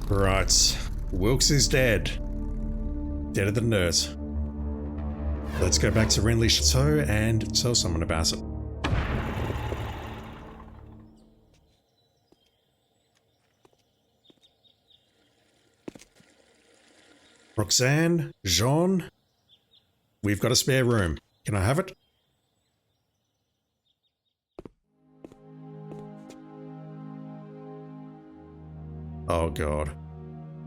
Right. Wilkes is dead. Deader than nurse. Let's go back to Renly Chateau and tell someone about it. Roxanne, Jean, we've got a spare room. Can I have it? Oh God.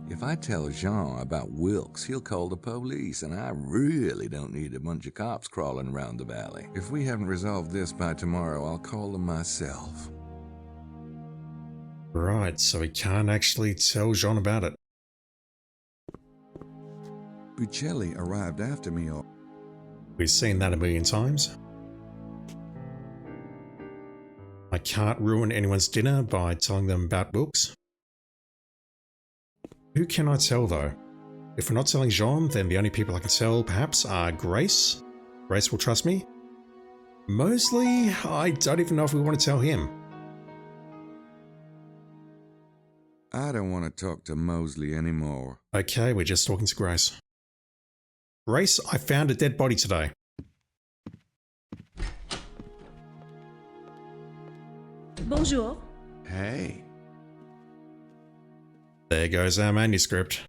If I tell Jean about Wilkes, he'll call the police, and I really don't need a bunch of cops crawling around the valley. If we haven't resolved this by tomorrow, I'll call them myself. Right, so we can't actually tell Jean about it. Buccelli arrived after me. We've seen that a million times. I can't ruin anyone's dinner by telling them about Wilkes. Who can I tell though? If we're not telling Jean, then the only people I can tell perhaps are Grace. Grace will trust me. Mosley, I don't even know if we want to tell him. I don't want to talk to Mosley anymore. Okay, we're just talking to Grace. Grace, I found a dead body today. Bonjour. Hey. There goes our manuscript.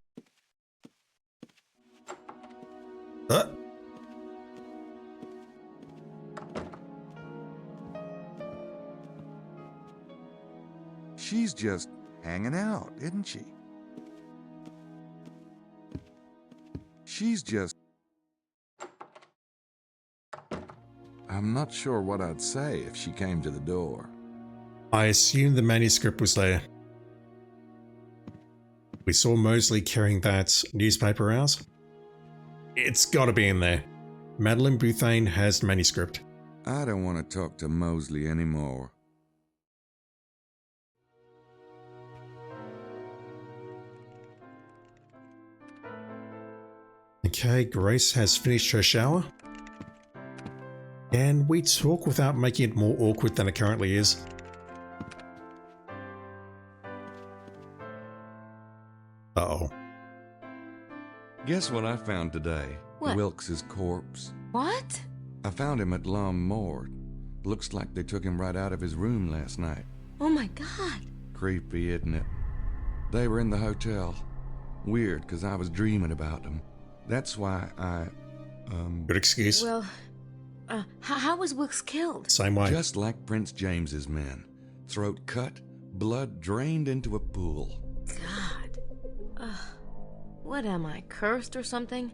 She's just hanging out, isn't she? She's just... I'm not sure what I'd say if she came to the door. I assume the manuscript was there. We saw Mosley carrying that newspaper out. It's gotta be in there. Madeleine Bouthane has the manuscript. I don't want to talk to Mosley anymore. Okay, Grace has finished her shower. Can we talk without making it more awkward than it currently is? Uh-oh. Guess what I found today? What? Wilkes' corpse. What? I found him at L'Homme Mort. Looks like they took him right out of his room last night. Oh my God. Creepy, isn't it? They were in the hotel. Weird, because I was dreaming about them. That's why I, Good excuse. Well, how was Wilkes killed? Same way. just like Prince James's men. Throat cut, blood drained into a pool. God. What am I, cursed or something?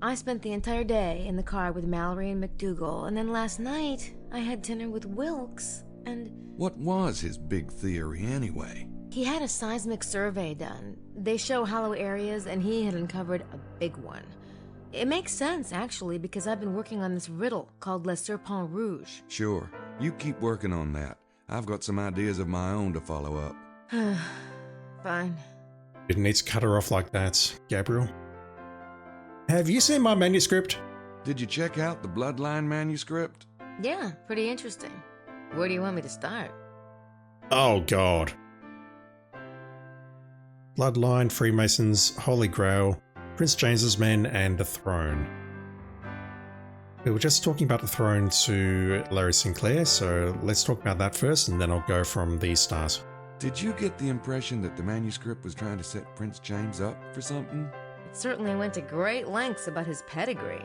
I spent the entire day in the car with Mallory and McDougal, and then last night I had dinner with Wilkes, and... What was his big theory anyway? He had a seismic survey done. They show hollow areas, and he had uncovered a big one. It makes sense, actually, because I've been working on this riddle called Le Serpent Rouge. Sure, you keep working on that. I've got some ideas of my own to follow up. Fine. Didn't need to cut her off like that, Gabriel. Have you seen my manuscript? Did you check out the Bloodline manuscript? Yeah, pretty interesting. Where do you want me to start? Oh God. Bloodline, Freemasons, Holy Grail, Prince James's men, and the throne. We were just talking about the throne to Larry Sinclair, so let's talk about that first and then I'll go from the start. Did you get the impression that the manuscript was trying to set Prince James up for something? It certainly went to great lengths about his pedigree.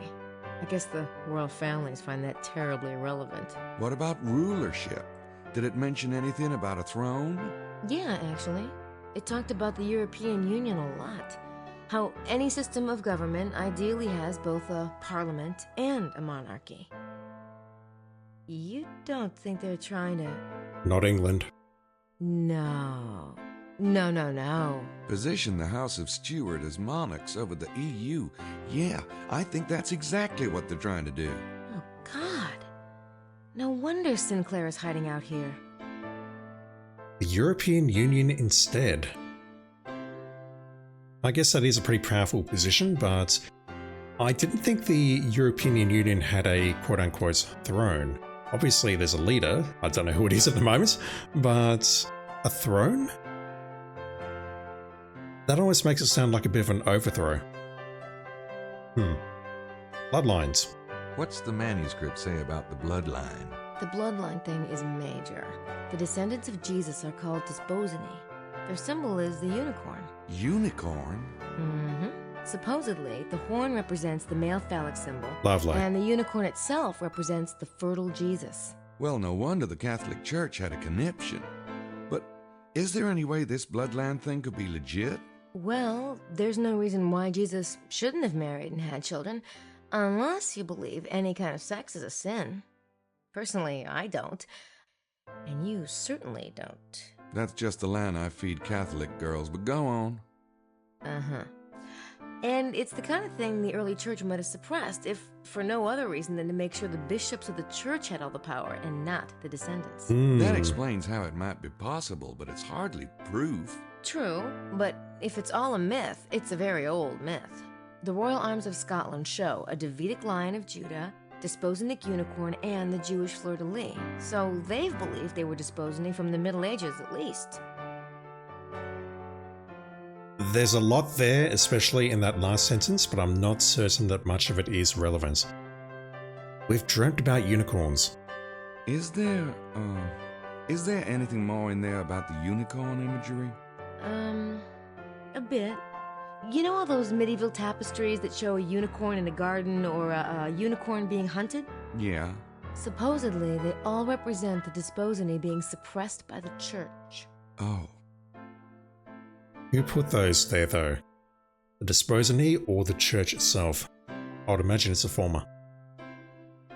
I guess the royal families find that terribly irrelevant. What about rulership? Did it mention anything about a throne? Yeah, actually. It talked about the European Union a lot. How any system of government ideally has both a parliament and a monarchy. You don't think they're trying to... Not England. No. No. Position the House of Stuart as monarchs over the EU. Yeah, I think that's exactly what they're trying to do. Oh, God. No wonder Sinclair is hiding out here. The European Union instead. I guess that is a pretty powerful position, but I didn't think the European Union had a quote-unquote throne. Obviously there's a leader, I don't know who it is at the moment, but a throne? That almost makes it sound like a bit of an overthrow. Bloodlines. What's the manuscript say about the bloodline? The bloodline thing is major. The descendants of Jesus are called Desposini. Their symbol is the unicorn. Unicorn? Supposedly, the horn represents the male phallic symbol. Lovely. And the unicorn itself represents the fertile Jesus. Well, no wonder the Catholic Church had a conniption. But is there any way this bloodline thing could be legit? Well, there's no reason why Jesus shouldn't have married and had children, unless you believe any kind of sex is a sin. Personally, I don't. And you certainly don't. That's just the line I feed Catholic girls, but go on. And it's the kind of thing the early church might have suppressed, if for no other reason than to make sure the bishops of the church had all the power and not the descendants. That explains how it might be possible, but it's hardly proof. True, but if it's all a myth, it's a very old myth. The royal arms of Scotland show a Davidic line of Judah, Desposinic unicorn, and the Jewish fleur-de-lis. So they've believed they were Desposini from the Middle Ages at least. There's a lot there, especially in that last sentence, but I'm not certain that much of it is relevant. We've dreamt about unicorns. Is there anything more in there about the unicorn imagery? A bit. You know all those medieval tapestries that show a unicorn in a garden or a unicorn being hunted? Yeah. Supposedly, they all represent the Desposini being suppressed by the church. Oh. Who put those there, though? The Desposini or the church itself? I would imagine it's the former.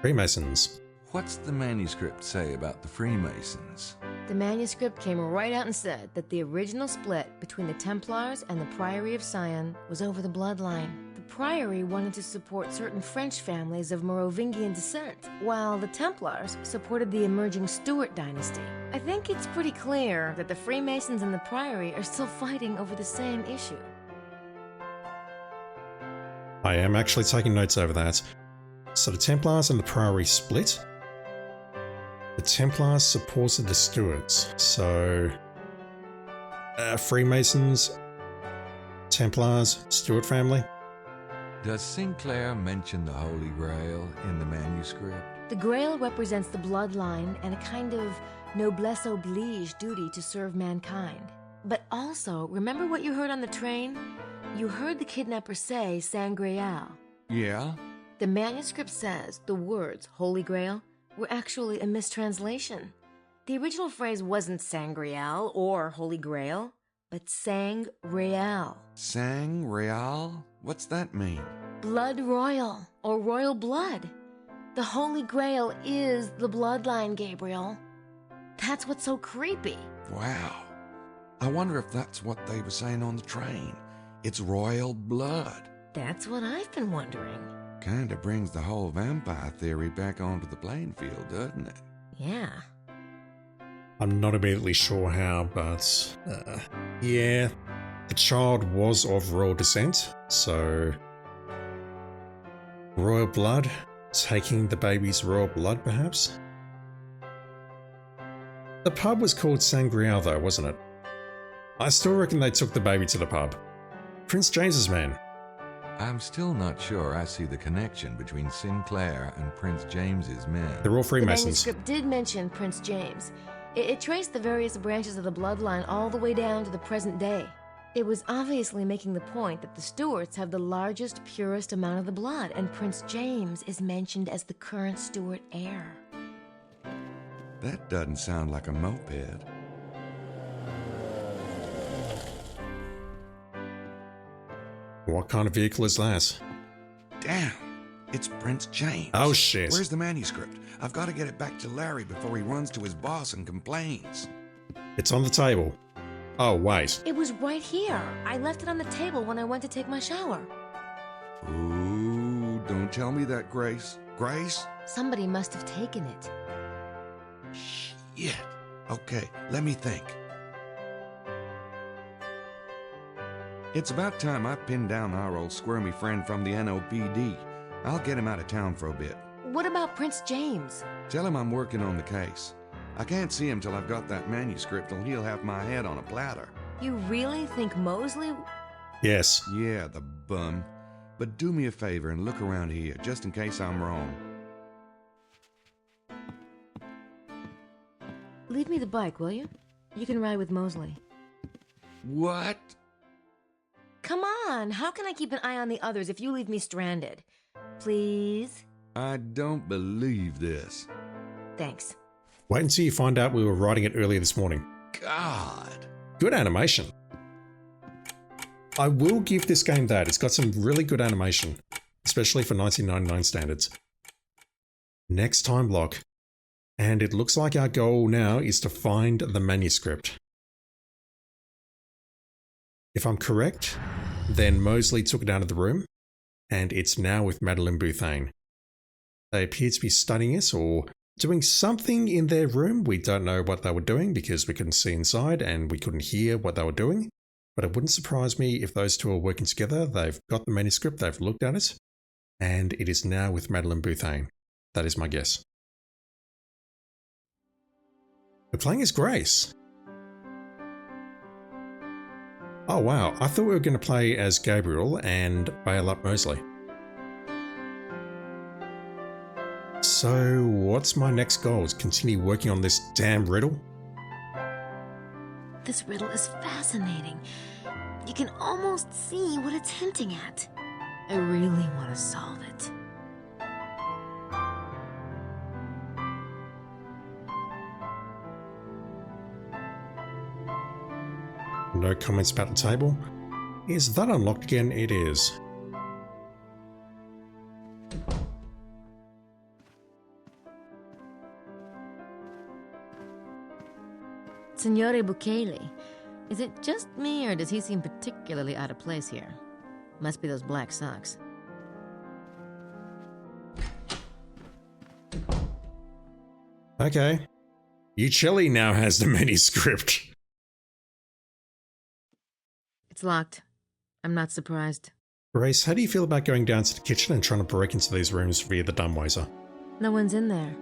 Freemasons. What's the manuscript say about the Freemasons? The manuscript came right out and said that the original split between the Templars and the Priory of Sion was over the bloodline. The Priory wanted to support certain French families of Merovingian descent, while the Templars supported the emerging Stuart dynasty. I think it's pretty clear that the Freemasons and the Priory are still fighting over the same issue. I am actually taking notes over that. So the Templars and the Priory split. The Templars supported the Stuarts, so Freemasons, Templars, Stuart family. Does Sinclair mention the Holy Grail in the manuscript? The Grail represents the bloodline and a kind of noblesse oblige duty to serve mankind. But also, remember what you heard on the train? You heard the kidnapper say Sangreal. Yeah? The manuscript says the words Holy Grail were actually a mistranslation. The original phrase wasn't Sangreal or Holy Grail, but Sang-Real. Sang-Real? What's that mean? Blood royal, or royal blood. The Holy Grail is the bloodline, Gabriel. That's what's so creepy. Wow. I wonder if that's what they were saying on the train. It's royal blood. That's what I've been wondering. Kinda brings the whole vampire theory back onto the playing field, doesn't it? Yeah. I'm not immediately sure how, but yeah, the child was of royal descent, so royal blood, taking the baby's royal blood perhaps? The pub was called Sangreal though, wasn't it? I still reckon they took the baby to the pub. Prince James's men. I'm still not sure I see the connection between Sinclair and Prince James's men. They're all The Freemasons. manuscript did mention Prince James. It traced the various branches of the bloodline all the way down to the present day. It was obviously making the point that the Stuarts have the largest, purest amount of the blood, and Prince James is mentioned as the current Stuart heir. That doesn't sound like a moped. What kind of vehicle is that? Damn, it's Prince James. Oh shit. Where's the manuscript? I've got to get it back to Larry before he runs to his boss and complains. It's on the table. Oh wait. It was right here. I left it on the table when I went to take my shower. Ooh, don't tell me that, Grace. Grace? Somebody must have taken it. Shit. Okay, let me think. It's about time I pinned down our old squirmy friend from the NOPD. I'll get him out of town for a bit. What about Prince James? Tell him I'm working on the case. I can't see him till I've got that manuscript, or he'll have my head on a platter. You really think Mosley Yes. Yeah, the bum. But do me a favor and look around here, just in case I'm wrong. Leave me the bike, will you? You can ride with Mosley. What? Come on, how can I keep an eye on the others if you leave me stranded? Please? I don't believe this. Thanks. Wait until you find out we were writing it earlier this morning. God. Good animation. I will give this game that. It's got some really good animation, especially for 1999 standards. Next time block. And it looks like our goal now is to find the manuscript. If I'm correct, then Mosley took it out of the room, and it's now with Madeleine Bouthane. They appear to be studying it or doing something in their room. We don't know what they were doing because we couldn't see inside and we couldn't hear what they were doing. But it wouldn't surprise me if those two are working together. They've got the manuscript, they've looked at it, and it is now with Madeleine Bouthane. That is my guess. We're playing as Grace. Oh wow, I thought we were going to play as Gabriel and bail up Mosley. So what's my next goal? Is continue working on this damn riddle? This riddle is fascinating. You can almost see what it's hinting at. I really want to solve it. No comments about the table. Is that unlocked again? It is. Signore Bukele, is it just me or does he seem particularly out of place here? Must be those black socks. Okay. Uccelli now has the manuscript. It's locked. I'm not surprised. Grace, how do you feel about going down to the kitchen and trying to break into these rooms via the dumbwaiter? No one's in there.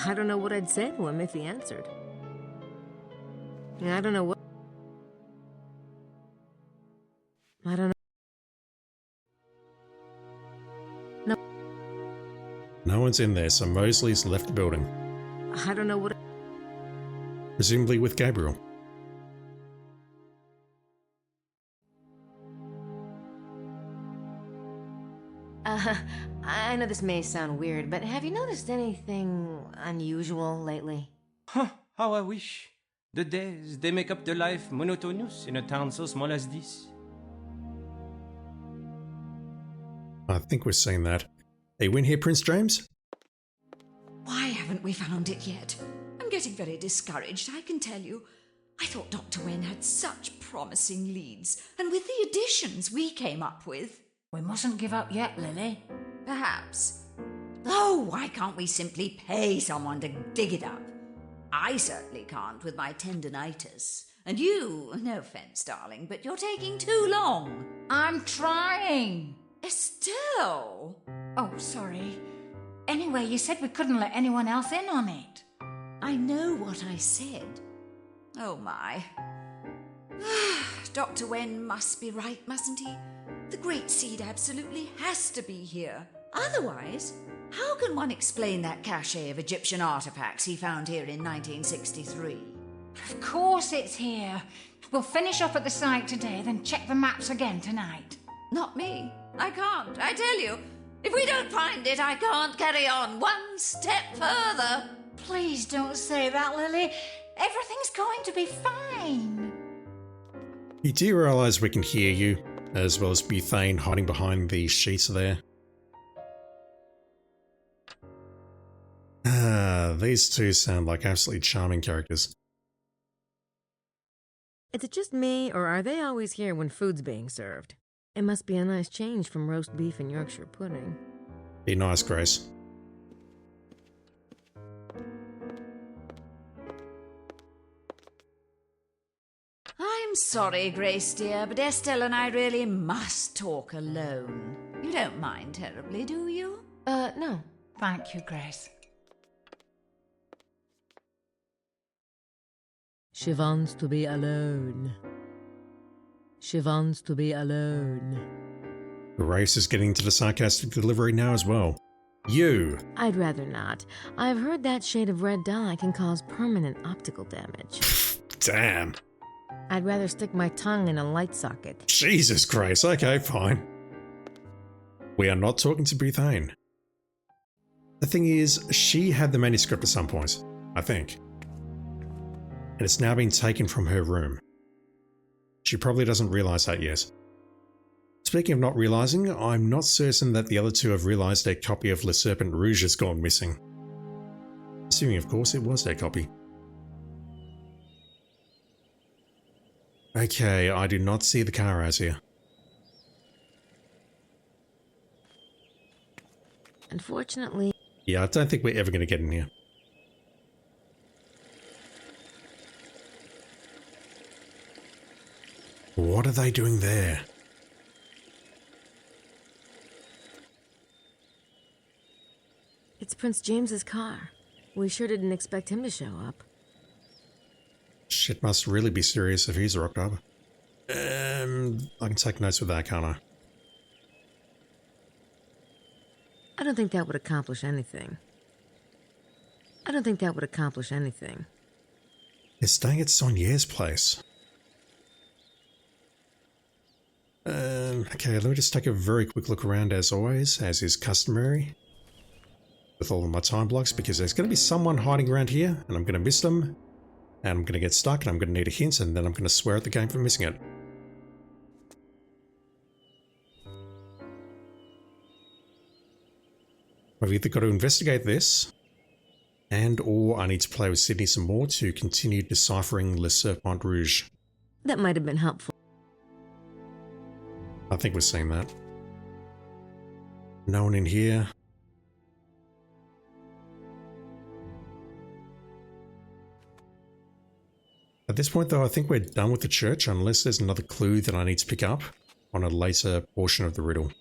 I don't know what I'd say to him if he answered. I don't know what... I don't know. No one's in there, so Mosley's left the building. I don't know what... Presumably with Gabriel. I know this may sound weird, but have you noticed anything unusual lately? Huh, how I wish. The days, they make up the life monotonous in a town so small as this. I think we've seen that. Are you in here, Prince James? Why haven't we found it yet? I'm getting very discouraged, I can tell you. I thought Dr. Wen had such promising leads, and with the additions we came up with... We mustn't give up yet, Lily. Perhaps. Oh, why can't we simply pay someone to dig it up? I certainly can't with my tendinitis. And you, no offense, darling, but you're taking too long. I'm trying. Estelle! Oh, sorry. Anyway, you said we couldn't let anyone else in on it. I know what I said. Oh, my. Dr. Wen must be right, mustn't he? The Great Seed absolutely has to be here. Otherwise, how can one explain that cache of Egyptian artifacts he found here in 1963? Of course it's here. We'll finish up at the site today, then check the maps again tonight. Not me. I can't, I tell you. If we don't find it, I can't carry on one step further. Please don't say that, Lily. Everything's going to be fine. You do realise we can hear you, as well as Bouthane hiding behind the sheets there. These two sound like absolutely charming characters. Is it just me, or are they always here when food's being served? It must be a nice change from roast beef and Yorkshire pudding. Be nice, Grace. I'm sorry, Grace dear, but Estelle and I really must talk alone. You don't mind terribly, do you? No. Thank you, Grace. She wants to be alone. She wants to be alone. Grace is getting to the sarcastic delivery now as well. You! I'd rather not. I've heard that shade of red dye can cause permanent optical damage. Damn. I'd rather stick my tongue in a light socket. Jesus, Grace. Okay, fine. We are not talking to Bethane. The thing is, she had the manuscript at some point, I think. And it's now been taken from her room. She probably doesn't realise that yet. Speaking of not realising, I'm not certain that the other two have realised their copy of Le Serpent Rouge has gone missing. Assuming, of course, it was their copy. Okay, I do not see the car out here. Unfortunately... Yeah, I don't think we're ever going to get in here. What are they doing there? It's Prince James's car. We sure didn't expect him to show up. Shit must really be serious if he's rocked up. I can take notes with that, can't I? I don't think that would accomplish anything. They're staying at Sonier's place. Okay, let me just take a very quick look around as always, as is customary. With all of my time blocks, because there's going to be someone hiding around here, and I'm going to miss them. And I'm going to get stuck, and I'm going to need a hint, and then I'm going to swear at the game for missing it. I've either got to investigate this, and or I need to play with Sydney some more to continue deciphering Le Serpent Rouge. That might have been helpful. I think we're seeing that. No one in here. At this point though, I think we're done with the church unless there's another clue that I need to pick up on a later portion of the riddle.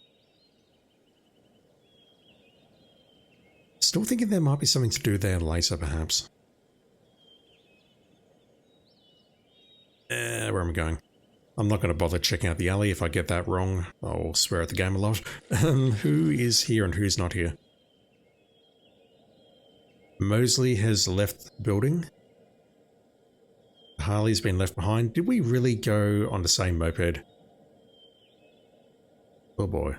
Still thinking there might be something to do there later perhaps. Where am I going? I'm not going to bother checking out the alley. If I get that wrong, I'll swear at the game a lot. Who is here and who's not here? Mosley has left the building. Harley's been left behind. Did we really go on the same moped? Oh boy.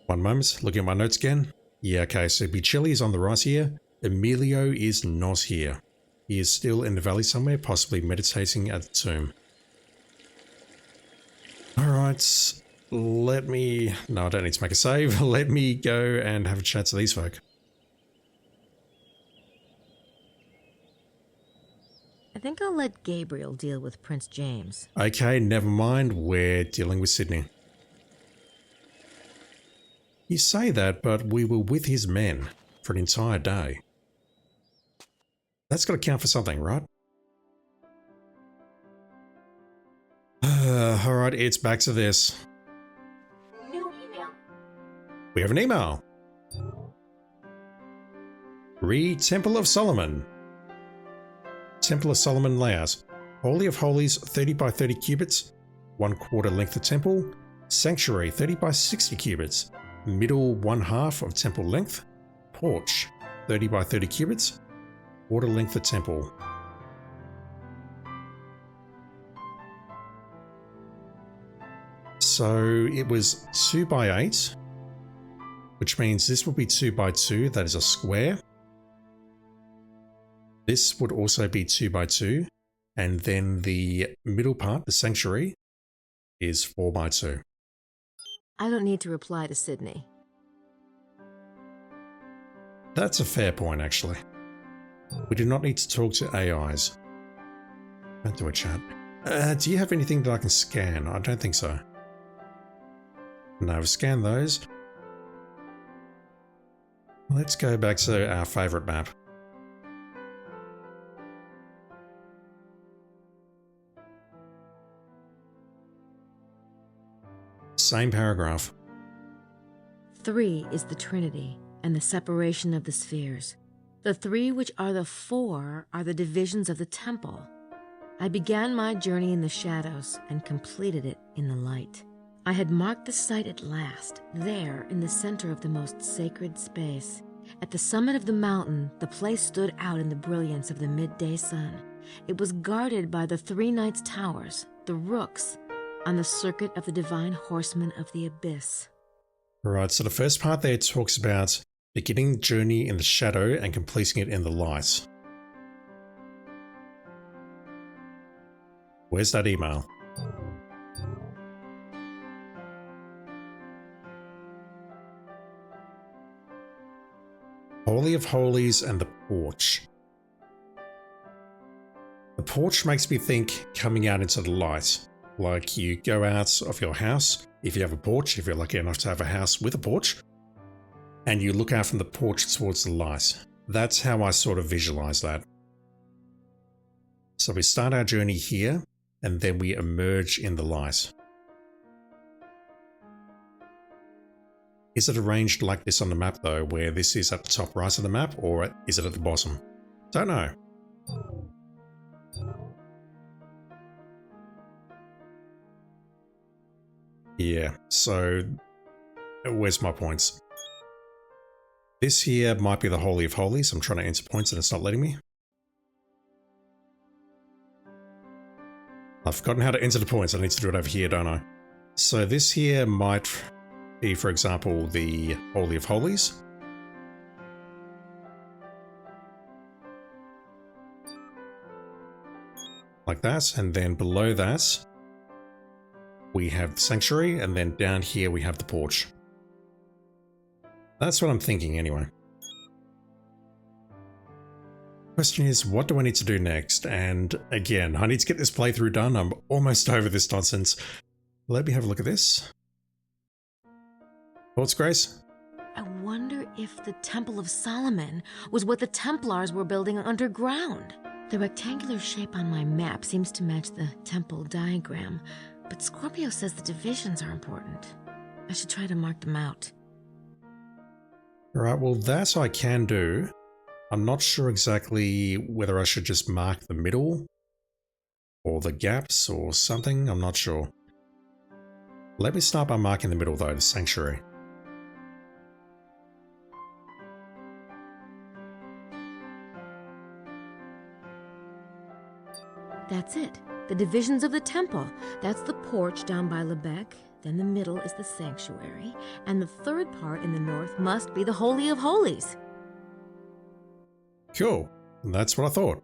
One moment, looking at my notes again. Yeah, okay, so Bicelli is on the right here. Emilio is not here. He is still in the valley somewhere, possibly meditating at the tomb. Alright, let me... No, I don't need to make a save. Let me go and have a chat to these folk. I think I'll let Gabriel deal with Prince James. Okay, never mind. We're dealing with Sydney. You say that, but we were with his men for an entire day. That's got to count for something, right? Alright, it's back to this. New email. We have an email. Temple of Solomon. Temple of Solomon layout. Holy of Holies 30 by 30 cubits. 1/4 length of temple. Sanctuary 30 by 60 cubits. Middle 1/2 of temple length. Porch 30 by 30 cubits. Quarter length of temple. So it was 2 by 8, which means this would be 2 by 2, that is a square. This would also be 2 by 2, and then the middle part, the sanctuary, is 4 by 2. I don't need to reply to Sydney. That's a fair point, actually. We do not need to talk to AIs. Don't do a chat. Do you have anything that I can scan? I don't think so. No, I've scanned those. Let's go back to our favourite map. Same paragraph. 3 is the Trinity and the separation of the spheres. The 3 which are the 4 are the divisions of the temple. I began my journey in the shadows and completed it in the light. I had marked the site at last, there in the center of the most sacred space. At the summit of the mountain, the place stood out in the brilliance of the midday sun. It was guarded by the 3 Knights' towers, the rooks, on the circuit of the divine horsemen of the abyss. Right, so the first part there talks about beginning the journey in the shadow and completing it in the light. Where's that email? Holy of Holies and the porch. The porch makes me think coming out into the light. Like you go out of your house, if you have a porch, if you're lucky enough to have a house with a porch, and you look out from the porch towards the light. That's how I sort of visualize that. So we start our journey here, and then we emerge in the light. Is it arranged like this on the map though, where this is at the top right of the map, or is it at the bottom? Don't know. Yeah, so where's my points? This here might be the Holy of Holies. I'm trying to enter points and it's not letting me. I've forgotten how to enter the points. I need to do it over here, don't I? So this here might be, for example, the Holy of Holies. Like that, and then below that we have the sanctuary, and then down here we have the porch. That's what I'm thinking anyway. Question is, what do I need to do next? And again, I need to get this playthrough done. I'm almost over this nonsense. Let me have a look at this. Thoughts, Grace? I wonder if the Temple of Solomon was what the Templars were building underground. The rectangular shape on my map seems to match the temple diagram, but Scorpio says the divisions are important. I should try to mark them out. Alright, well that I can do. I'm not sure exactly whether I should just mark the middle or the gaps or something. I'm not sure. Let me start by marking the middle though, the sanctuary. That's it. The divisions of the temple. That's the porch down by Lebec. Then the middle is the sanctuary. And the third part in the north must be the Holy of Holies. Cool. That's what I thought.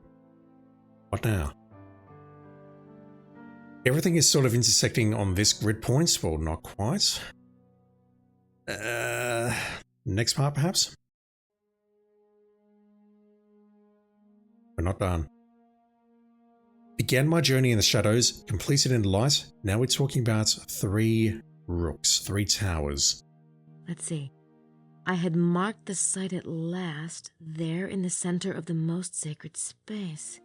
What now? Everything is sort of intersecting on this grid point. Well, not quite. Next part, perhaps? We're not done. Began my journey in the shadows, completed in the light. Now we're talking about 3 rooks, 3 towers. Let's see. I had marked the site at last, there in the center of the most sacred space.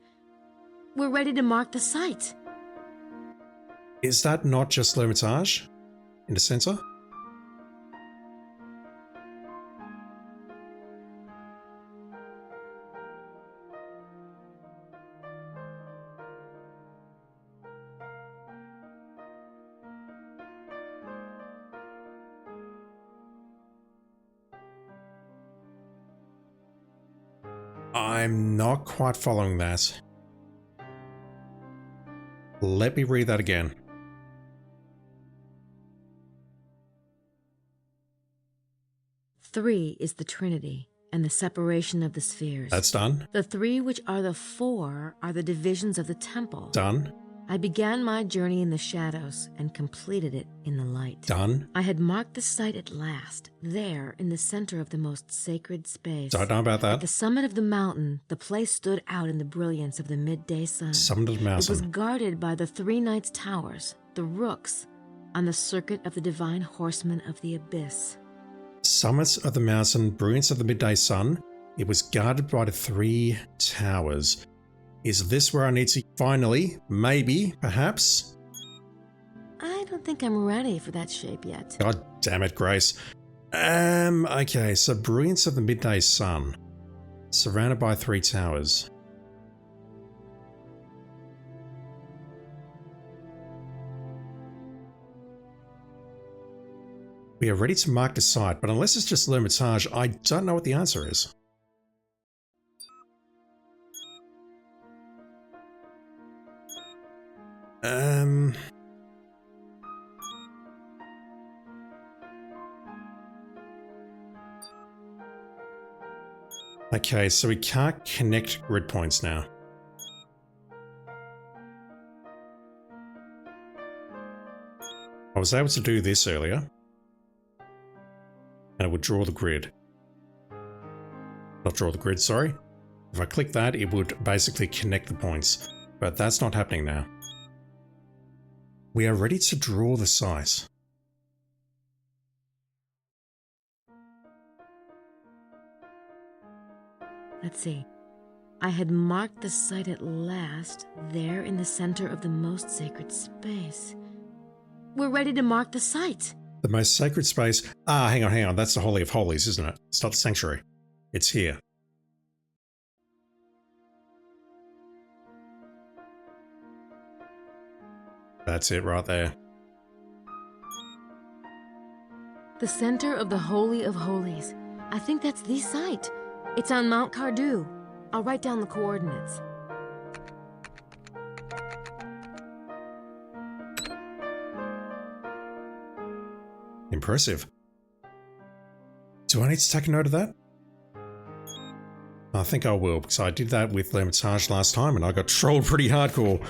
We're ready to mark the site. Is that not just L'Hermitage in the center? I'm not quite following that. Let me read that again. Three is the Trinity and the separation of the spheres. That's done. The 3 which are the 4 are the divisions of the temple. Done. I began my journey in the shadows and completed it in the light. Done. I had marked the site at last, there in the center of the most sacred space. Don't know about that. At the summit of the mountain, the place stood out in the brilliance of the midday sun. Summit of the mountain. It was guarded by the 3 Knights' towers, the rooks, on the circuit of the divine horsemen of the abyss. Summit of the mountain, brilliance of the midday sun. It was guarded by the 3 towers. Is this where I need to finally, maybe, perhaps? I don't think I'm ready for that shape yet. God damn it, Grace. Okay, so brilliance of the midday sun. Surrounded by 3 towers. We are ready to mark the site, but unless it's just L'Hermitage, I don't know what the answer is. Okay, so we can't connect grid points now. I was able to do this earlier, and it would draw the grid. Not draw the grid, sorry. If I click that, it would basically connect the points, but that's not happening now. We are ready to draw the site. Let's see. I had marked the site at last, there in the center of the most sacred space. We're ready to mark the site. The most sacred space... hang on. That's the Holy of Holies, isn't it? It's not the sanctuary. It's here. That's it right there. The center of the Holy of Holies. I think that's the site. It's on Mount Cardew. I'll write down the coordinates. Impressive. Do I need to take a note of that? I think I will, because I did that with L'Hermitage last time and I got trolled pretty hardcore.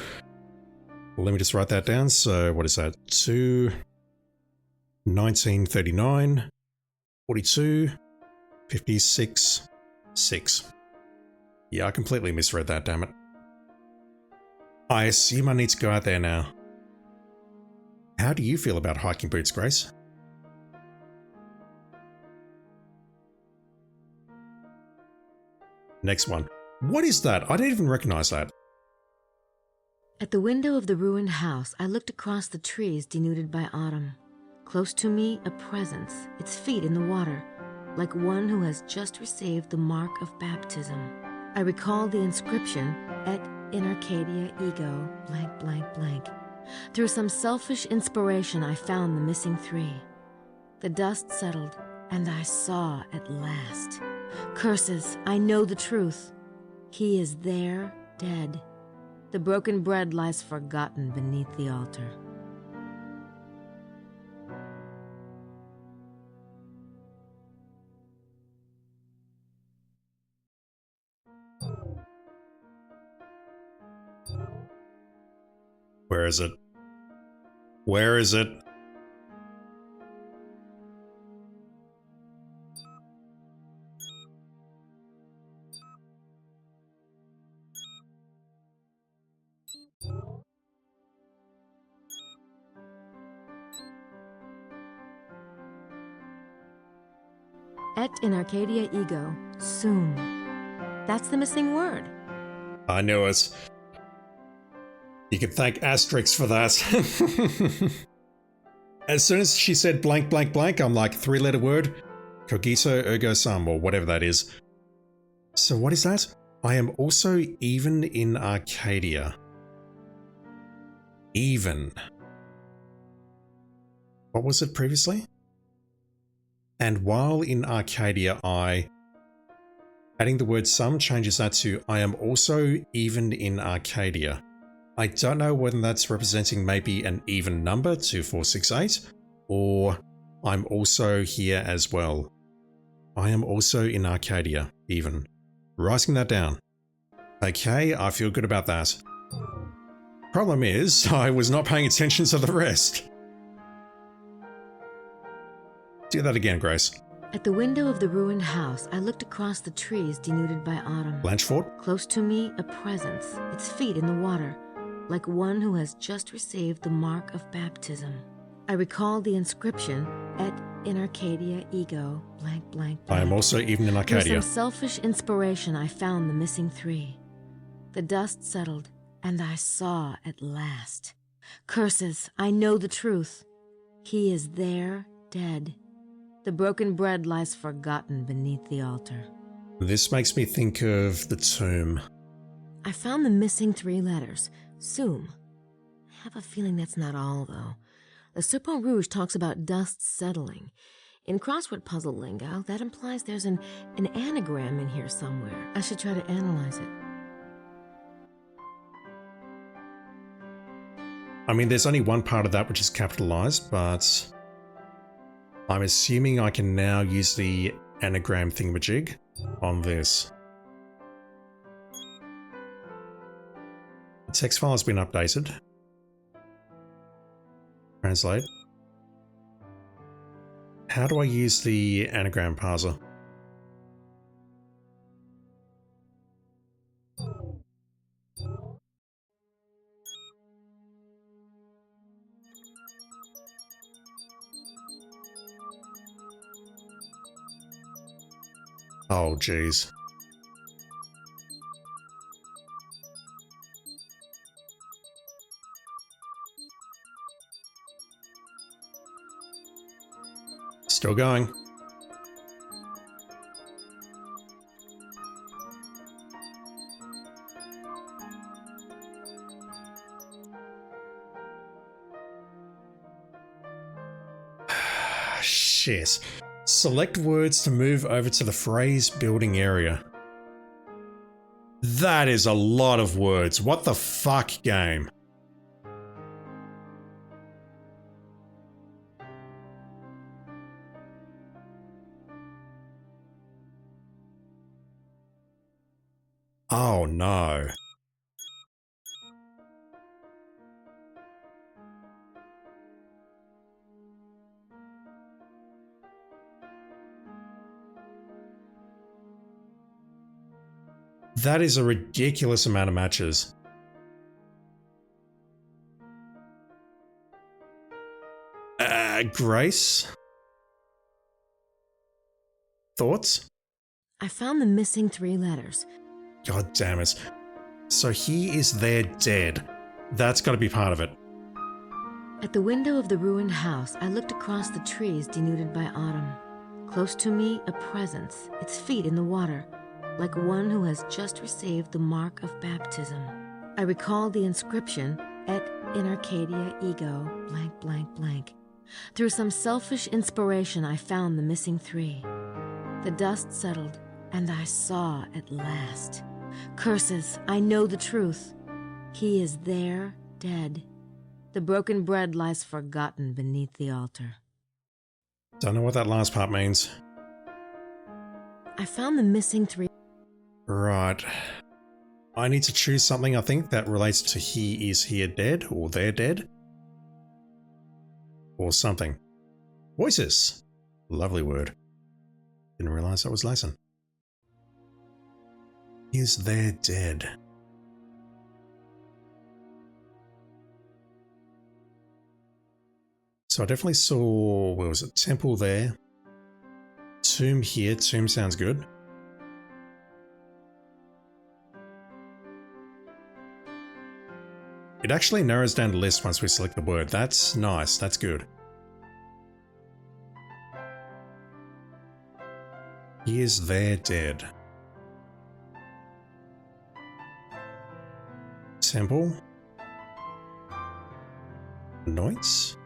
Well, let me just write that down. So what is that? 2, 1939, 42, 56, 6. Yeah, I completely misread that, damn it. I assume I need to go out there now. How do you feel about hiking boots, Grace? Next one. What is that? I didn't even recognize that. At the window of the ruined house, I looked across the trees denuded by autumn. Close to me, a presence, its feet in the water, like one who has just received the mark of baptism. I recalled the inscription, Et in Arcadia ego, blank, blank, blank. Through some selfish inspiration, I found the missing 3. The dust settled, and I saw at last. Curses, I know the truth. He is there, dead. The broken bread lies forgotten beneath the altar. Where is it? Where is it? Et in Arcadia ego, sum. That's the missing word. I knew it. You can thank Asterix for that. As soon as she said blank, blank, blank, I'm like, 3-letter word. Cogito ergo sum, or whatever that is. So what is that? I am also even in Arcadia. Even. What was it previously? And while in Arcadia, adding the word some changes that to I am also even in Arcadia. I don't know whether that's representing maybe an even number, 2, 4, 6, 8, or I'm also here as well. I am also in Arcadia, even. Writing that down. Okay, I feel good about that. Problem is, I was not paying attention to the rest. Do that again, Grace. At the window of the ruined house, I looked across the trees denuded by autumn. Blanchford? Close to me, a presence, its feet in the water, like one who has just received the mark of baptism. I recalled the inscription, Et in Arcadia ego, blank, blank, blank. I am also even in Arcadia. Through some selfish inspiration, I found the missing 3. The dust settled, and I saw at last. Curses, I know the truth. He is there, dead. The broken bread lies forgotten beneath the altar. This makes me think of the tomb. I found the missing 3 letters. Sum. I have a feeling that's not all, though. The Serpent Rouge talks about dust settling. In crossword puzzle lingo, that implies there's an anagram in here somewhere. I should try to analyze it. I mean, there's only one part of that which is capitalized, but I'm assuming I can now use the anagram thingamajig on this. The text file has been updated. Translate. How do I use the anagram parser? Oh, jeez. Still going. Shit. Select words to move over to the phrase building area. That is a lot of words. What the fuck, game? Oh no. That is a ridiculous amount of matches. Grace? Thoughts? I found the missing 3 letters. God damn it. So he is there dead. That's got to be part of it. At the window of the ruined house, I looked across the trees denuded by autumn. Close to me, a presence, its feet in the water, like one who has just received the mark of baptism. I recalled the inscription, Et in Arcadia ego, blank, blank, blank. Through some selfish inspiration, I found the missing 3. The dust settled, and I saw at last. Curses, I know the truth. He is there, dead. The broken bread lies forgotten beneath the altar. Don't know what that last part means. I found the missing 3. Right. I need to choose something, I think, that relates to he is here dead, or they're dead. Or something. Voices. Lovely word. Didn't realize that was lesson. Is there dead? So I definitely saw, where was it? Temple there. Tomb here. Tomb sounds good. It actually narrows down the list once we select the word. That's nice. That's good. He is there dead. Temple. Anoints?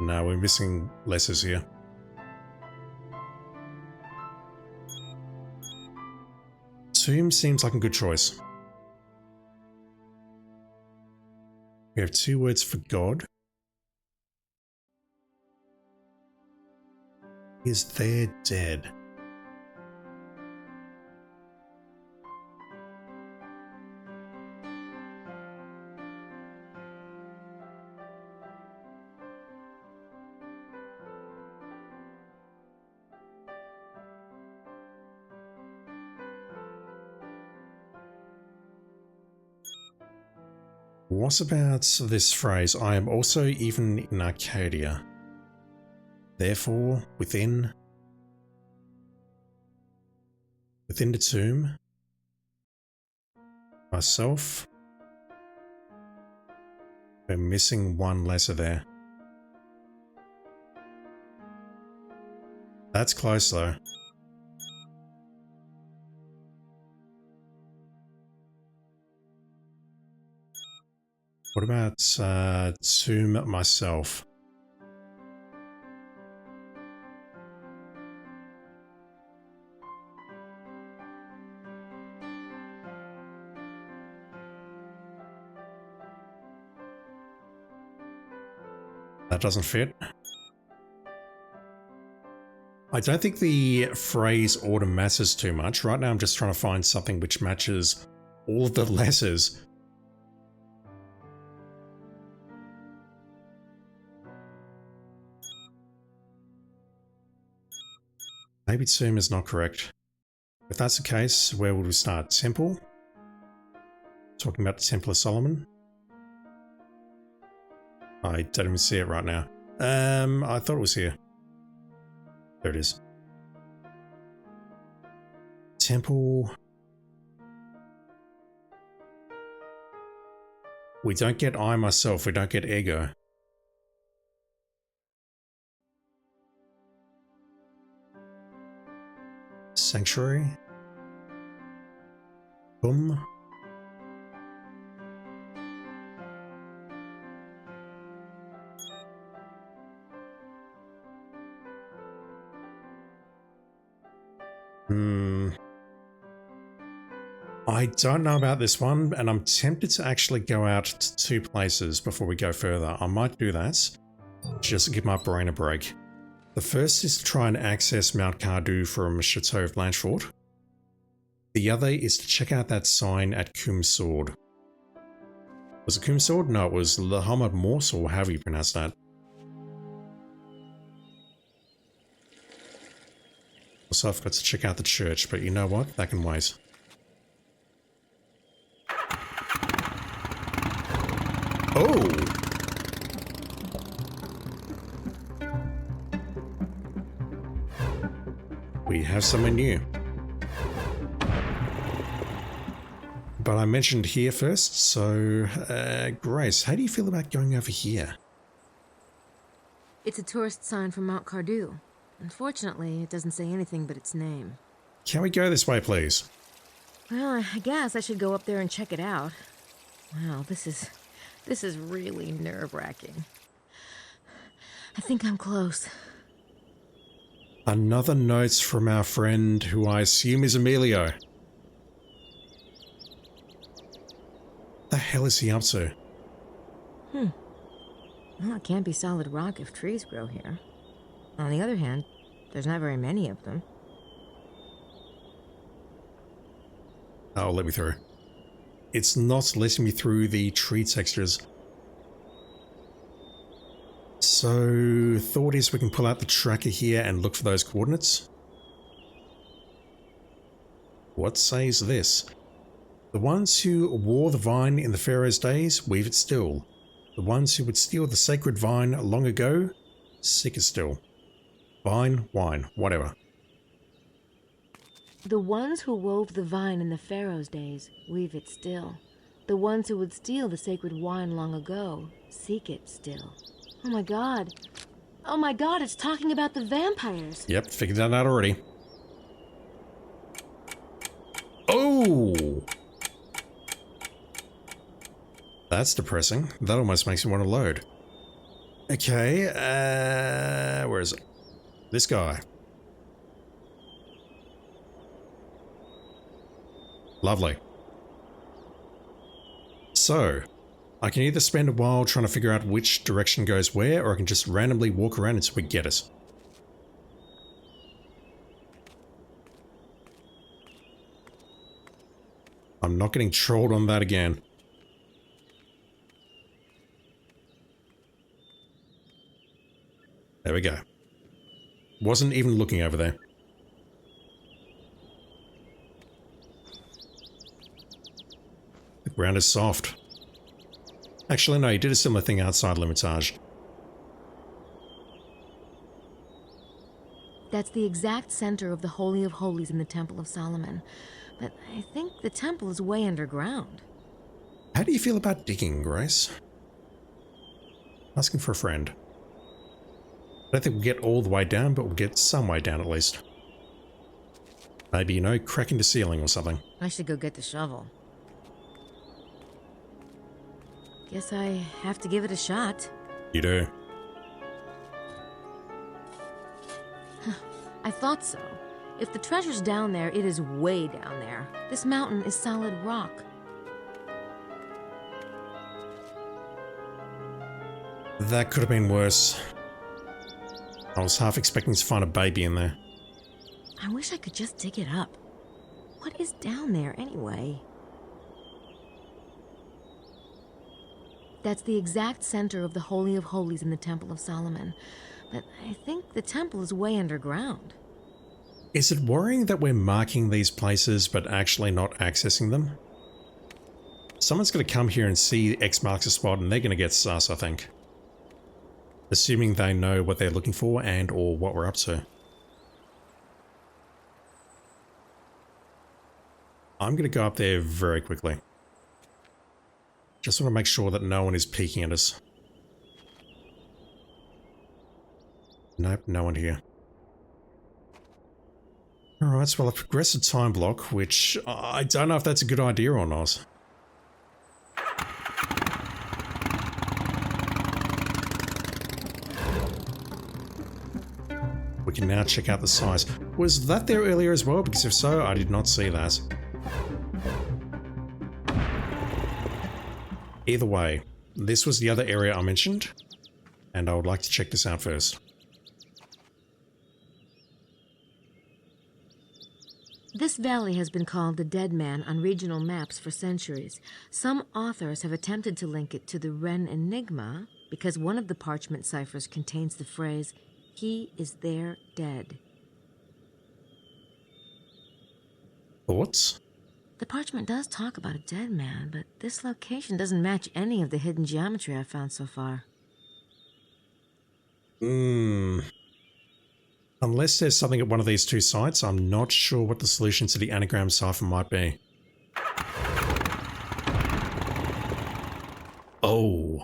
No, we're missing letters here. Tomb seems like a good choice. We have 2 words for God. Is there dead? What about this phrase? I am also even in Arcadia. Therefore, within the tomb, myself. We're missing 1 letter there. That's close though. What about tomb myself? That doesn't fit. I don't think the phrase order matters too much. Right now I'm just trying to find something which matches all of the letters. Maybe Tsum is not correct. If that's the case, where would we start? Temple? Talking about the Temple of Solomon? I don't even see it right now. I thought it was here. There it is. Temple. We don't get I myself, we don't get ego. Sanctuary. Boom. I don't know about this one, and I'm tempted to actually go out to 2 places before we go further. I might do that, just to give my brain a break. The first is to try and access Mount Cardu from Chateau of Blanchefort. The other is to check out that sign at Coombe Sword. Was it Coombe Sword? No, it was Lahamad Morse, or however you pronounce that. Also, I've got to check out the church, but you know what? That can wait. Oh! We have someone new. But I mentioned here first, so Grace, how do you feel about going over here? It's a tourist sign from Mount Cardu. Unfortunately, it doesn't say anything but its name. Can we go this way, please? Well, I guess I should go up there and check it out. Wow, this is really nerve-wracking. I think I'm close. Another note from our friend, who I assume is Emilio. What the hell is he up to? Well, it can't be solid rock if trees grow here. On the other hand, there's not very many of them. Oh, let me through. It's not letting me through the tree textures. So, thought is we can pull out the tracker here and look for those coordinates. What says this? The ones who wore the vine in the Pharaoh's days, weave it still. The ones who would steal the sacred vine long ago, seek it still. Vine, wine, whatever. The ones who wove the vine in the Pharaoh's days, weave it still. The ones who would steal the sacred wine long ago, seek it still. Oh my god. Oh my god, it's talking about the vampires. Yep, figured that out already. Oh! That's depressing. That almost makes me want to load. Okay, where is it? This guy. Lovely. So, I can either spend a while trying to figure out which direction goes where, or I can just randomly walk around until we get it. I'm not getting trolled on that again. There we go. Wasn't even looking over there. The ground is soft. Actually, no, he did a similar thing outside Limitage. That's the exact center of the Holy of Holies in the Temple of Solomon. But I think the temple is way underground. How do you feel about digging, Grace? Asking for a friend. I don't think we'll get all the way down, but we'll get some way down at least. Maybe, you know, cracking the ceiling or something. I should go get the shovel. Guess I have to give it a shot. You do. I thought so. If the treasure's down there, it is way down there. This mountain is solid rock. That could have been worse. I was half expecting to find a baby in there. I wish I could just dig it up. What is down there anyway? That's the exact center of the Holy of Holies in the Temple of Solomon. But I think the temple is way underground. Is it worrying that we're marking these places but actually not accessing them? Someone's going to come here and see X marks a spot and they're going to get sus, I think. Assuming they know what they're looking for and or what we're up to. I'm going to go up there very quickly. Just want to make sure that no one is peeking at us. Nope, no one here. Alright, so I'll progress a time block, which I don't know if that's a good idea or not. We can now check out the size. Was that there earlier as well? Because if so, I did not see that. Either way, this was the other area I mentioned, and I would like to check this out first. This valley has been called the Dead Man on regional maps for centuries. Some authors have attempted to link it to the Ren Enigma because one of the parchment ciphers contains the phrase, "He is there dead." Thoughts? The parchment does talk about a dead man, but this location doesn't match any of the hidden geometry I've found so far. Unless there's something at one of these two sites, I'm not sure what the solution to the anagram cipher might be. Oh.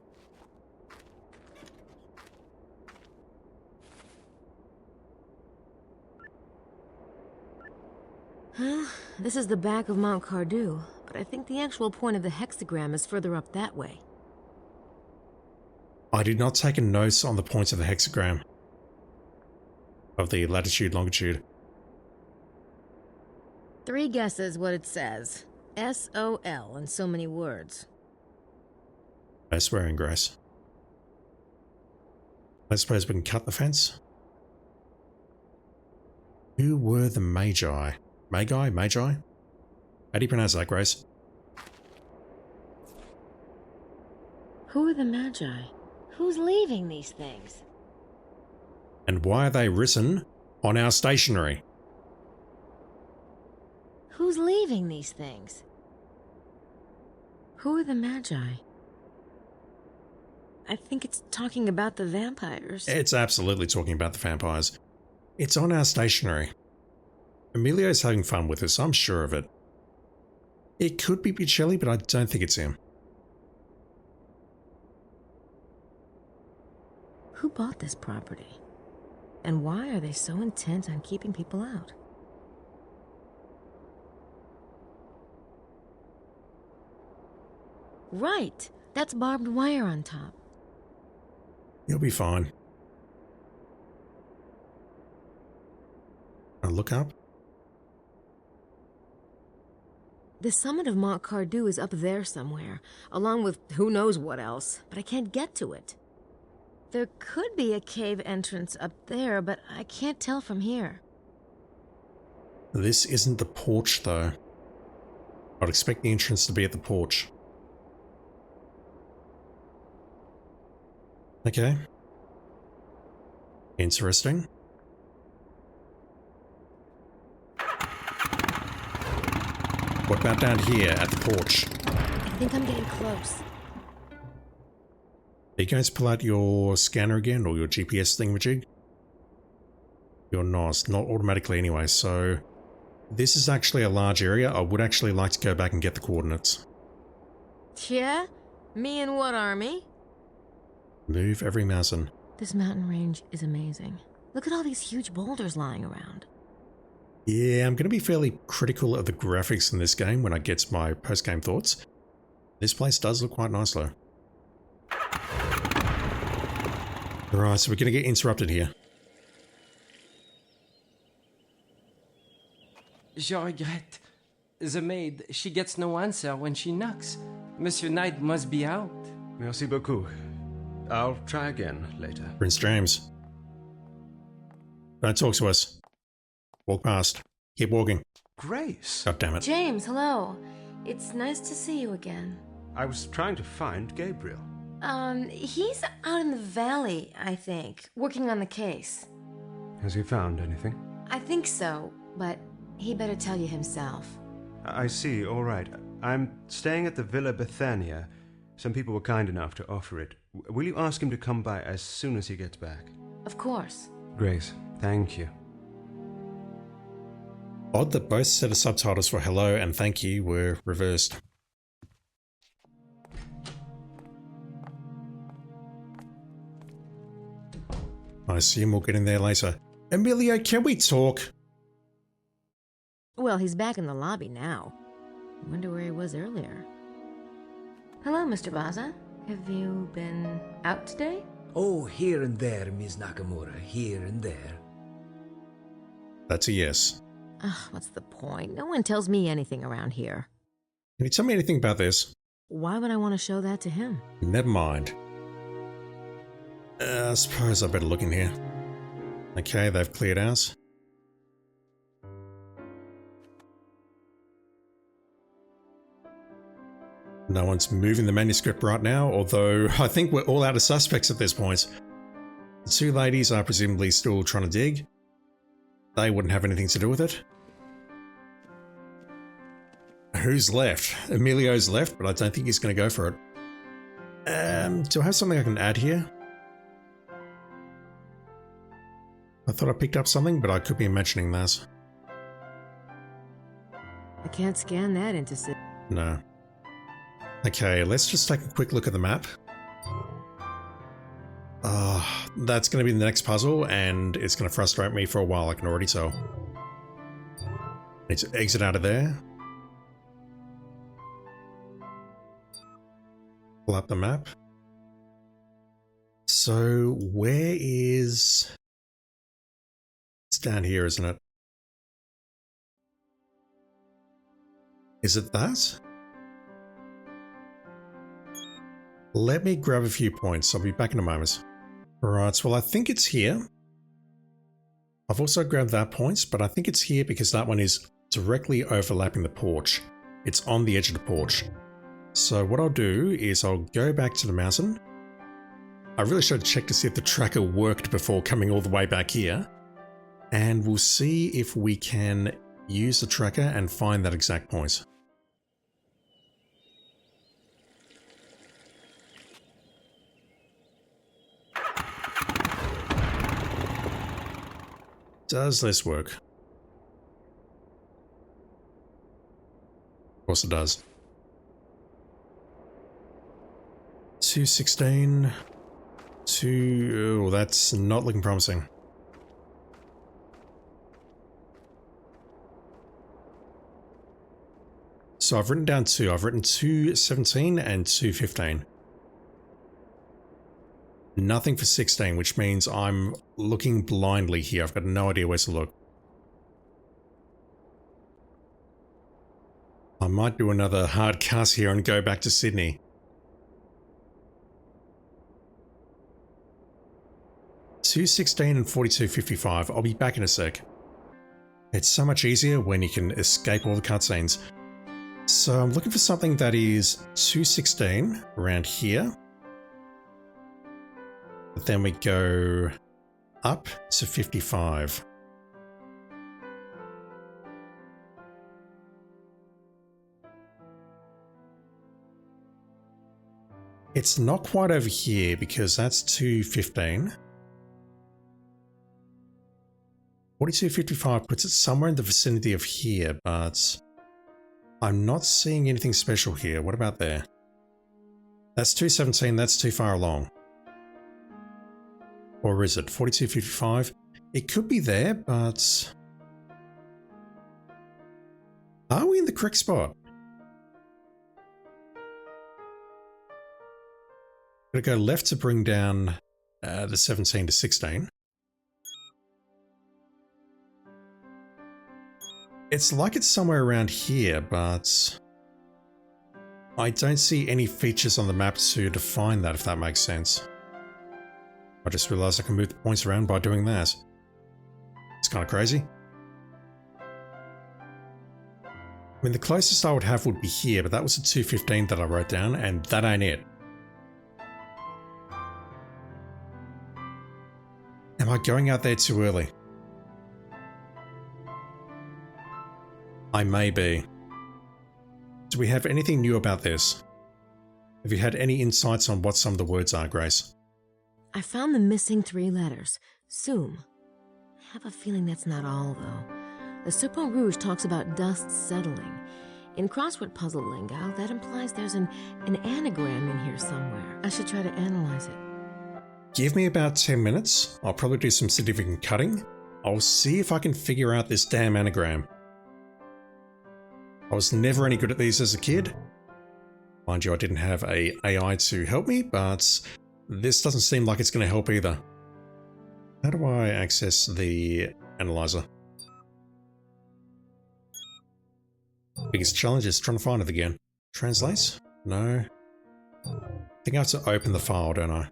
Well, this is the back of Mount Cardew, but I think the actual point of the hexagram is further up that way. I did not take a note on the points of the hexagram. Of the latitude, longitude. 3 guesses what it says. S-O-L in so many words. No swearing, Grace. I suppose we can cut the fence. Who were the Magi? Magi? Magi? How do you pronounce that, Grace? Who are the Magi? Who's leaving these things? And why are they written on our stationery? Who's leaving these things? Who are the Magi? I think it's talking about the vampires. It's absolutely talking about the vampires. It's on our stationery. Emilio's having fun with us, I'm sure of it. It could be Picelli, but I don't think it's him. Who bought this property? And why are they so intent on keeping people out? Right! That's barbed wire on top. You'll be fine. I'll look up. The summit of Mont Cardew is up there somewhere, along with who knows what else, but I can't get to it. There could be a cave entrance up there, but I can't tell from here. This isn't the porch, though. I'd expect the entrance to be at the porch. Okay. Interesting. What about down here at the porch? I think I'm getting close. Are you going to pull out your scanner again, or your GPS thingamajig? You're not automatically anyway, so... This is actually a large area. I would actually like to go back and get the coordinates. Yeah? Me and what army? Move every mountain. This mountain range is amazing. Look at all these huge boulders lying around. Yeah, I'm going to be fairly critical of the graphics in this game when I get to my post-game thoughts. This place does look quite nice though. Alright, so we're going to get interrupted here. Je regrette. The maid, she gets no answer when she knocks. Monsieur Knight must be out. Merci beaucoup. I'll try again later. Prince James. Don't talk to us. Walk past. Keep walking. Grace! God damn it. James, hello. It's nice to see you again. I was trying to find Gabriel. He's out in the valley, I think, working on the case. Has he found anything? I think so, but he better tell you himself. I see, all right. I'm staying at the Villa Bethania. Some people were kind enough to offer it. Will you ask him to come by as soon as he gets back? Of course. Grace, thank you. Odd that both set of subtitles for hello and thank you were reversed. I assume we'll get in there later. Emilio, can we talk? Well, he's back in the lobby now. Wonder where he was earlier. Hello, Mr. Baza. Have you been out today? Oh, here and there, Ms. Nakamura. Here and there. That's a yes. Ugh, what's the point? No one tells me anything around here. Can you tell me anything about this? Why would I want to show that to him? Never mind. I suppose I better look in here. Okay, they've cleared ours. No one's moving the manuscript right now, although I think we're all out of suspects at this point. The two ladies are presumably still trying to dig. They wouldn't have anything to do with it. Who's left? Emilio's left, but I don't think he's going to go for it. Do I have something I can add here? I thought I picked up something, but I could be imagining that. I can't scan that into... No. Okay, let's just take a quick look at the map. That's going to be the next puzzle, and it's going to frustrate me for a while, I can already tell. Need to exit out of there. Pull up the map. So, where is... It's down here, isn't it? Is it that? Let me grab a few points. I'll be back in a moment. Right, well, I think it's here. I've also grabbed that point, but I think it's here because that one is directly overlapping the porch. It's on the edge of the porch. So what I'll do is I'll go back to the mountain. I really should have checked to see if the tracker worked before coming all the way back here. And we'll see if we can use the tracker and find that exact point. Does this work? Of course it does. 216. Oh, that's not looking promising. So I've written down two. I've written 217 and 215. Nothing for 16, which means I'm looking blindly here. I've got no idea where to look. I might do another hard cast here and go back to Sydney. $216 and $42.55. I'll be back in a sec. It's so much easier when you can escape all the cutscenes. So I'm looking for something that is 216 around here. But then we go up to 55. It's not quite over here because that's 215. 42.55 puts it somewhere in the vicinity of here, but I'm not seeing anything special here. What about there? That's 217, that's too far along. Or is it 42.55? It could be there, but... Are we in the correct spot? Gotta go left to bring down the 17 to 16. It's like it's somewhere around here, but I don't see any features on the map to define that, if that makes sense. I just realized I can move the points around by doing that. It's kind of crazy. I mean, the closest I would have would be here, but that was a 215 that I wrote down, and that ain't it. Am I going out there too early? I may be. Do we have anything new about this? Have you had any insights on what some of the words are, Grace? I found the missing 3 letters. Soom. I have a feeling that's not all, though. The Serpent Rouge talks about dust settling. In crossword puzzle lingo, that implies there's an anagram in here somewhere. I should try to analyze it. Give me about 10 minutes. I'll probably do some significant cutting. I'll see if I can figure out this damn anagram. I was never any good at these as a kid. Mind you, I didn't have a AI to help me, but this doesn't seem like it's going to help either. How do I access the analyzer? Biggest challenge is trying to find it again. Translate? No. I think I have to open the file, don't I?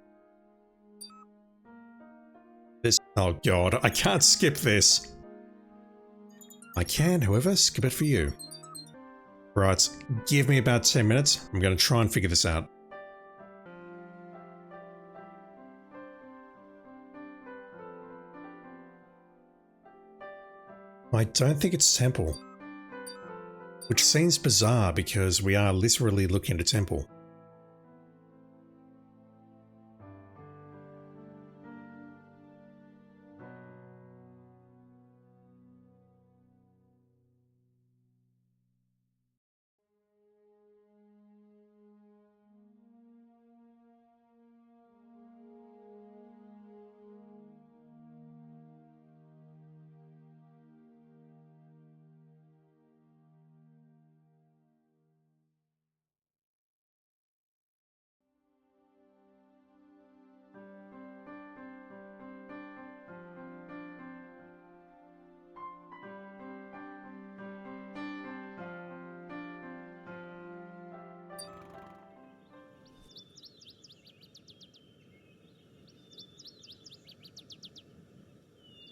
This. Oh god, I can't skip this. I can, however, skip it for you. Right, give me about 10 minutes. I'm going to try and figure this out. I don't think it's Temple. Which seems bizarre because we are literally looking at a temple.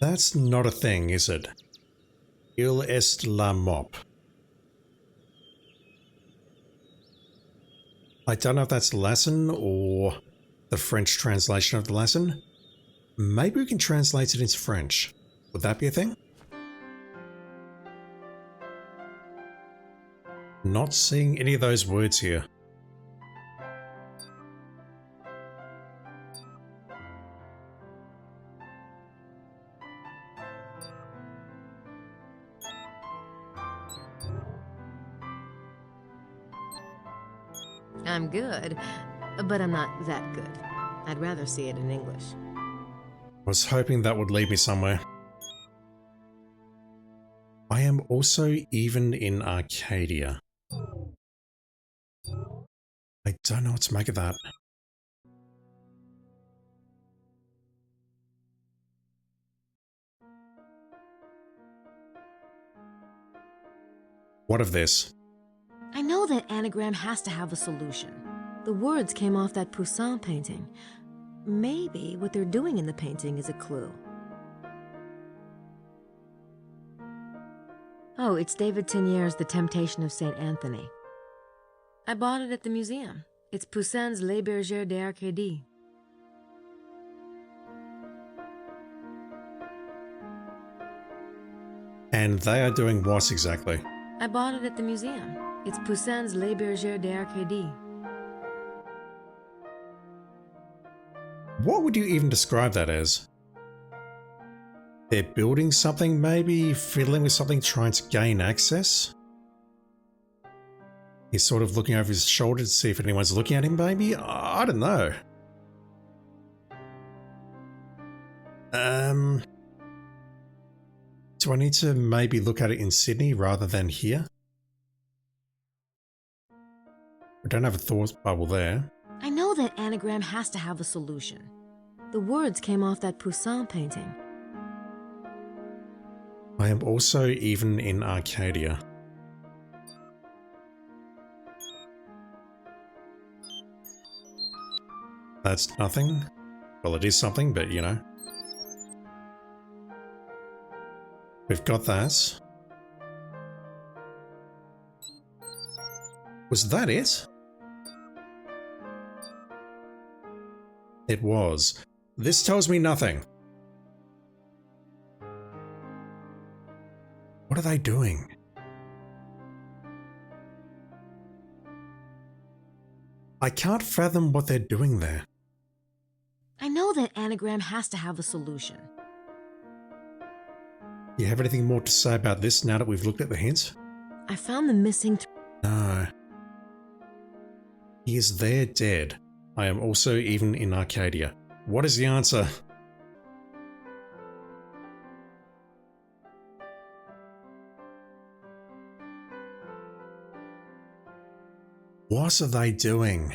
That's not a thing, is it? Il est la mop. I don't know if that's Latin or the French translation of the Latin. Maybe we can translate it into French. Would that be a thing? Not seeing any of those words here. I'm good, but I'm not that good. I'd rather see it in English. I was hoping that would lead me somewhere. I am also even in Arcadia. I don't know what to make of that. What of this? I know that anagram has to have a solution. The words came off that Poussin painting. Maybe what they're doing in the painting is a clue. Oh, it's David Tegnère's The Temptation of St. Anthony. I bought it at the museum. It's Poussin's Les Bergères d'Arcadie. And they are doing what exactly? I bought it at the museum. It's Poussin's Les Bergères d'Arcadie. What would you even describe that as? They're building something, maybe fiddling with something, trying to gain access? He's sort of looking over his shoulder to see if anyone's looking at him, maybe? I don't know. Do I need to maybe look at it in Sydney rather than here? I don't have a thought bubble there. I know that anagram has to have a solution. The words came off that Poussin painting. I am also even in Arcadia. That's nothing. Well, it is something, but you know. We've got that. Was that it? It was. This tells me nothing. What are they doing? I can't fathom what they're doing there. I know that anagram has to have a solution. You have anything more to say about this now that we've looked at the hints? I found the missing... No. He is there dead. I am also even in Arcadia. What is the answer? What are they doing?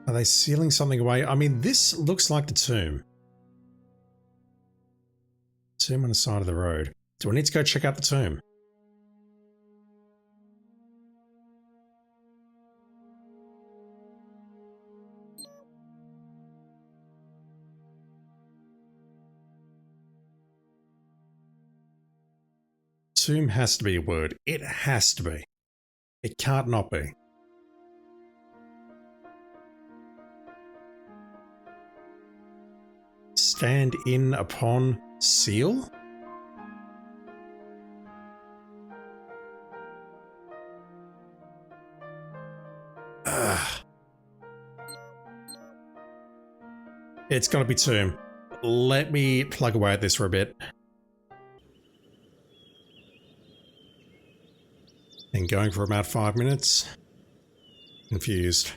Are they sealing something away? I mean, this looks like the tomb. Tomb on the side of the road. Do I need to go check out the tomb? Tomb has to be a word. It has to be. It can't not be. Stand in upon seal? Ugh. It's gotta be tomb. Let me plug away at this for a bit. And going for about 5 minutes. Confused.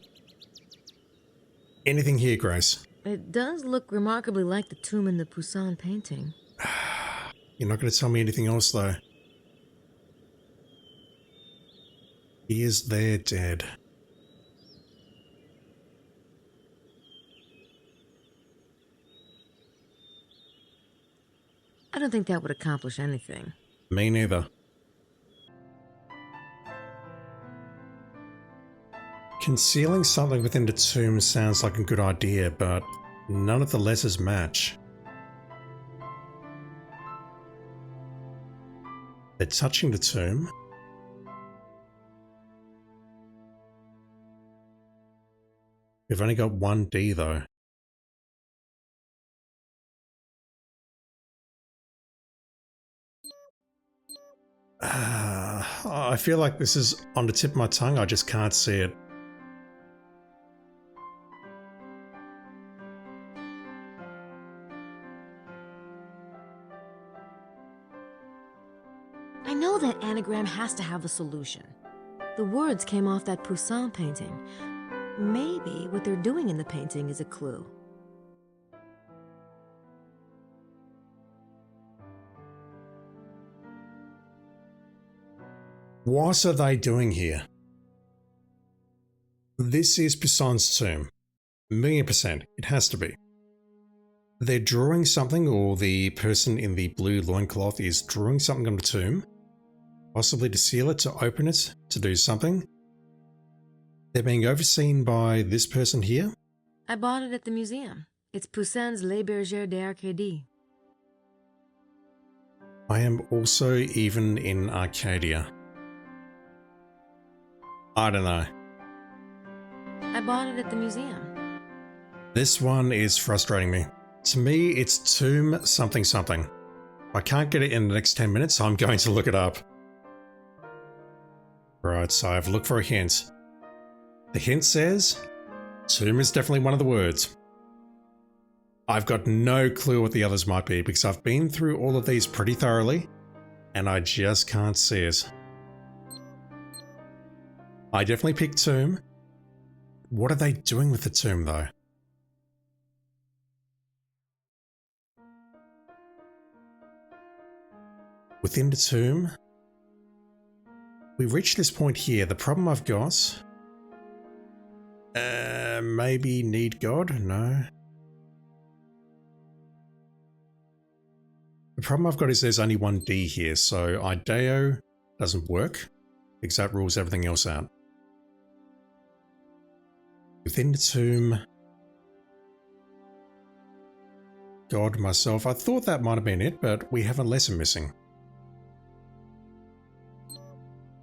Anything here, Grace? It does look remarkably like the tomb in the Poussin painting. You're not going to tell me anything else, though. He is there dead. I don't think that would accomplish anything. Me neither. Concealing something within the tomb sounds like a good idea, but none of the letters match. They're touching the tomb. We've only got one D though. I feel like this is on the tip of my tongue, I just can't see it. I know that anagram has to have a solution. The words came off that Poussin painting. Maybe what they're doing in the painting is a clue. What are they doing here? This is Poussin's tomb. 1,000,000%. It has to be. They're drawing something, or the person in the blue loincloth is drawing something on the tomb. Possibly to seal it, to open it, to do something. They're being overseen by this person here. I bought it at the museum. It's Poussin's Les Bergères d'Arcadie. I am also even in Arcadia. I don't know. I bought it at the museum. This one is frustrating me. To me, it's tomb something something. If I can't get it in the next 10 minutes, I'm going to look it up. Right, so I've looked for a hint. The hint says, tomb is definitely one of the words. I've got no clue what the others might be because I've been through all of these pretty thoroughly and I just can't see it. I definitely picked tomb. What are they doing with the tomb though? Within the tomb? We reached this point here. The problem I've got... maybe need God? No. The problem I've got is there's only one D here, so IDEO doesn't work because that rules everything else out. Within the tomb. God, myself. I thought that might have been it, but we have a lesson missing.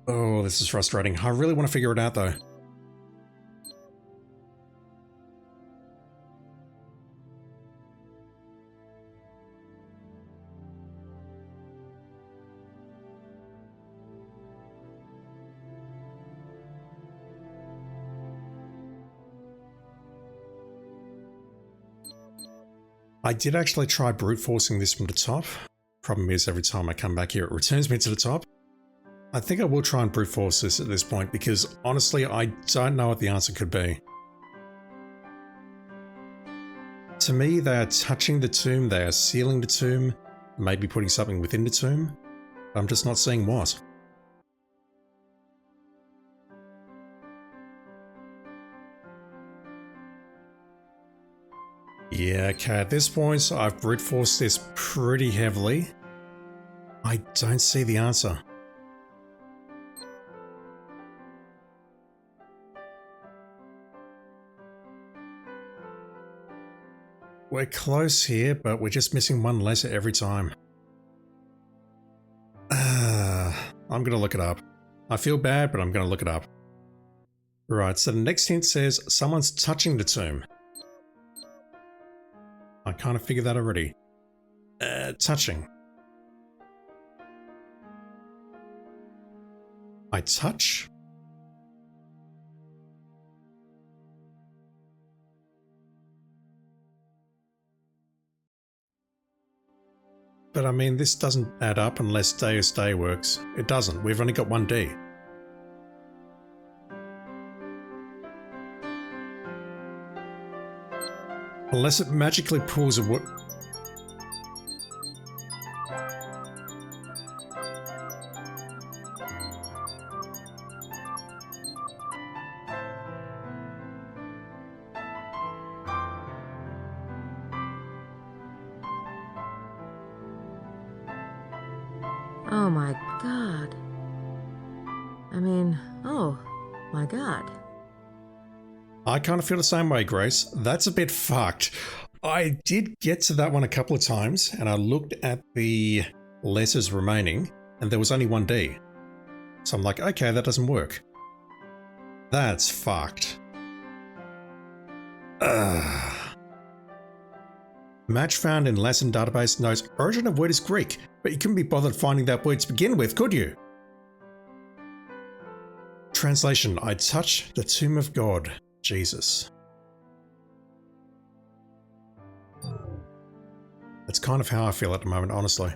Oh, this is frustrating. I really want to figure it out though. I did actually try brute forcing this from the top. Problem is, every time I come back here, it returns me to the top. I think I will try and brute force this at this point because honestly, I don't know what the answer could be. To me, they are touching the tomb, they are sealing the tomb, maybe putting something within the tomb. I'm just not seeing what. Yeah, okay, at this point, I've brute forced this pretty heavily. I don't see the answer. We're close here, but we're just missing one letter every time. I'm gonna look it up. I feel bad, but I'm gonna look it up. Right, so the next hint says someone's touching the tomb. I kind of figured that already. Touching. I touch? But I mean, this doesn't add up unless Deus Day works. It doesn't. We've only got one D. Unless it magically pulls a wood. Oh my god. I mean, oh my god. I kind of feel the same way, Grace. That's a bit fucked. I did get to that one a couple of times, and I looked at the letters remaining, and there was only one D. So I'm like, okay, that doesn't work. That's fucked. Match found in lesson database notes origin of word is Greek, but you couldn't be bothered finding that word to begin with, could you? Translation, I touch the tomb of God. Jesus. That's kind of how I feel at the moment, honestly.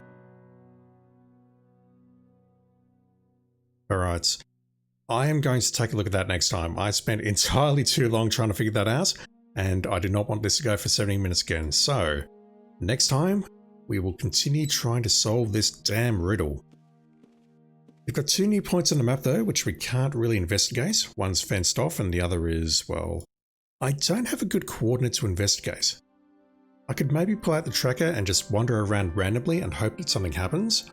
Alright. I am going to take a look at that next time. I spent entirely too long trying to figure that out, and I do not want this to go for 17 minutes again. So, next time, we will continue trying to solve this damn riddle. We've got two new points on the map though, which we can't really investigate. One's fenced off and the other is, well, I don't have a good coordinate to investigate. I could maybe pull out the tracker and just wander around randomly and hope that something happens,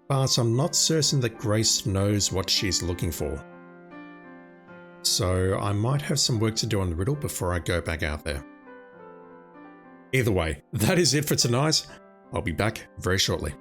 but I'm not certain that Grace knows what she's looking for. So I might have some work to do on the riddle before I go back out there. Either way, that is it for tonight. I'll be back very shortly.